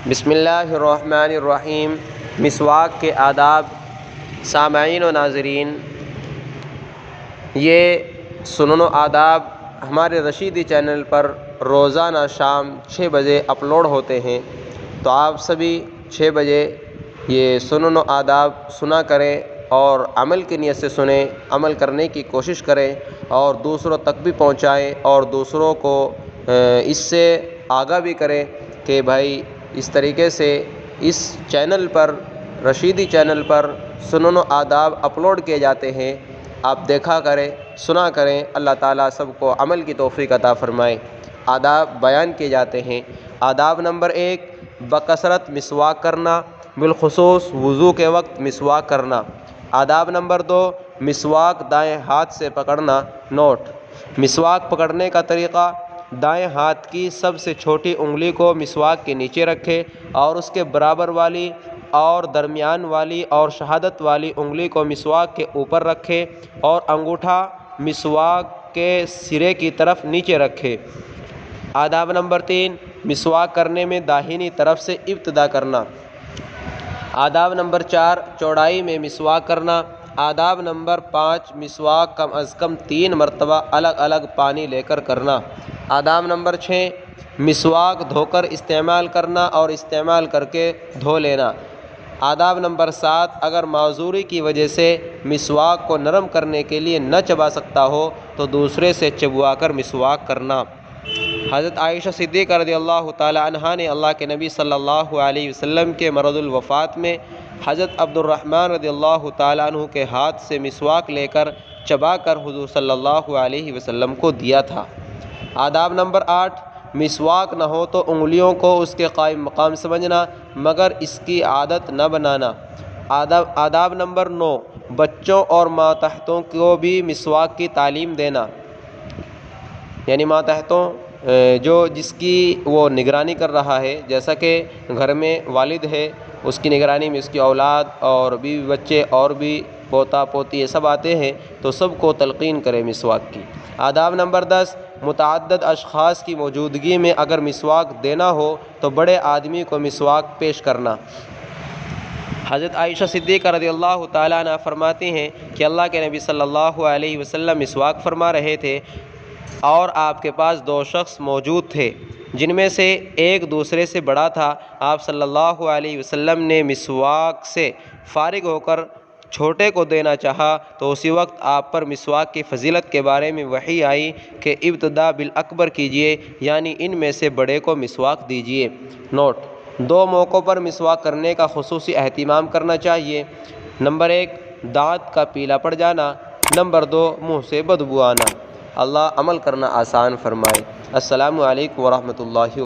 بسم اللہ الرحمن الرحیم۔ مسواک کے آداب۔ سامعین و ناظرین، یہ سنن و آداب ہمارے رشیدی چینل پر روزانہ شام 6 بجے اپلوڈ ہوتے ہیں، تو آپ سبھی 6 بجے یہ سنن و آداب سنا کریں اور عمل کی نیت سے سنیں، عمل کرنے کی کوشش کریں اور دوسروں تک بھی پہنچائیں اور دوسروں کو اس سے آگاہ بھی کریں کہ بھائی اس طریقے سے اس چینل پر، رشیدی چینل پر سنن و آداب اپلوڈ کیے جاتے ہیں، آپ دیکھا کریں، سنا کریں۔ اللہ تعالیٰ سب کو عمل کی توفیق عطا فرمائے۔ آداب بیان کیے جاتے ہیں۔ آداب نمبر 1، بکثرت مسواک کرنا، بالخصوص وضو کے وقت مسواک کرنا۔ آداب نمبر 2، مسواک دائیں ہاتھ سے پکڑنا۔ نوٹ: مسواک پکڑنے کا طریقہ: دائیں ہاتھ کی سب سے چھوٹی انگلی کو مسواک کے نیچے رکھے اور اس کے برابر والی اور درمیان والی اور شہادت والی انگلی کو مسواک کے اوپر رکھے اور انگوٹھا مسواک کے سرے کی طرف نیچے رکھے۔ آداب نمبر 3، مسواک کرنے میں داہنی طرف سے ابتدا کرنا۔ آداب نمبر 4، چوڑائی میں مسواک کرنا۔ آداب نمبر 5، مسواک کم از کم 3 مرتبہ الگ الگ پانی لے کر کرنا۔ آداب نمبر 6، مسواک دھو کر استعمال کرنا اور استعمال کر کے دھو لینا۔ آداب نمبر 7، اگر معذوری کی وجہ سے مسواک کو نرم کرنے کے لیے نہ چبا سکتا ہو تو دوسرے سے چبوا کر مسواک کرنا۔ حضرت عائشہ صدیقہ رضی اللہ تعالی عنہا نے اللہ کے نبی صلی اللہ علیہ وسلم کے مرض الوفات میں حضرت عبد الرحمن رضی اللہ تعالی عنہ کے ہاتھ سے مسواک لے کر چبا کر حضور صلی اللہ علیہ وسلم کو دیا تھا۔ آداب نمبر 8، مسواک نہ ہو تو انگلیوں کو اس کے قائم مقام سمجھنا مگر اس کی عادت نہ بنانا۔ آداب نمبر 9، بچوں اور ماتحتوں کو بھی مسواک کی تعلیم دینا، یعنی ماتحتوں جس کی وہ نگرانی کر رہا ہے، جیسا کہ گھر میں والد ہے، اس کی نگرانی میں اس کی اولاد اور بیوی بچے اور بھی پوتا پوتی یہ سب آتے ہیں، تو سب کو تلقین کرے مسواک کی۔ آداب نمبر 10، متعدد اشخاص کی موجودگی میں اگر مسواک دینا ہو تو بڑے آدمی کو مسواک پیش کرنا۔ حضرت عائشہ صدیقہ رضی اللہ تعالیٰ عنہ فرماتی ہیں کہ اللہ کے نبی صلی اللہ علیہ وسلم مسواک فرما رہے تھے اور آپ کے پاس 2 شخص موجود تھے جن میں سے ایک دوسرے سے بڑا تھا۔ آپ صلی اللہ علیہ وسلم نے مسواک سے فارغ ہو کر چھوٹے کو دینا چاہا تو اسی وقت آپ پر مسواک کی فضیلت کے بارے میں وحی آئی کہ ابتدا بالاکبر کیجیے، یعنی ان میں سے بڑے کو مسواک دیجیے۔ نوٹ: 2 موقعوں پر مسواک کرنے کا خصوصی اہتمام کرنا چاہیے۔ نمبر 1، دانت کا پیلا پڑ جانا۔ نمبر 2، منہ سے بدبو آنا۔ اللہ عمل کرنا آسان فرمائے۔ السلام علیکم ورحمۃ اللہ۔